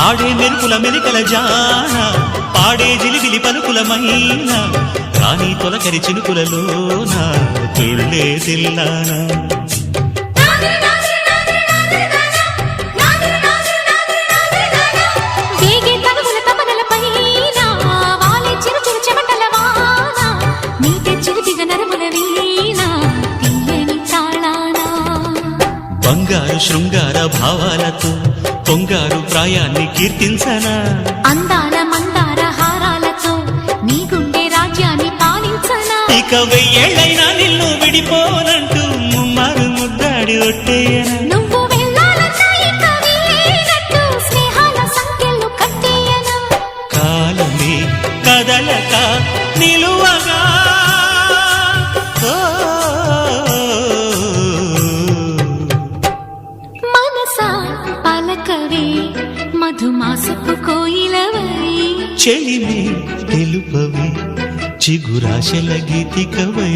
ఆడే మెరుపుల మెలికల జాన పాడే జిలిబిలి పలుకుల మైన రాణి తొలకరి చినుకులలోన తుళ్ళే తిల్లానా బంగారు శృంగార భావాలతో పొంగారు ప్రాయాన్ని కీర్తించనా అందాల మందార హారాలతో నీ గుండె రాజ్యాన్ని పాలించనా ఇక వెయ్యేళ్ళైనా నిన్ను విడిపోనంటూ ముమ్మారు ముద్దాడి ఒట్టేయనా నువ్వు వెళ్ళాలన్నా ఇక వీలైనట్టు స్నేహాల సంఖ్యలు కట్టేయనా కాలమే కదలక నిలువగా పలకవే మధుమాసపు కోయిలవై చెలిమి తెలుపవే చిగురాశల గీతికవై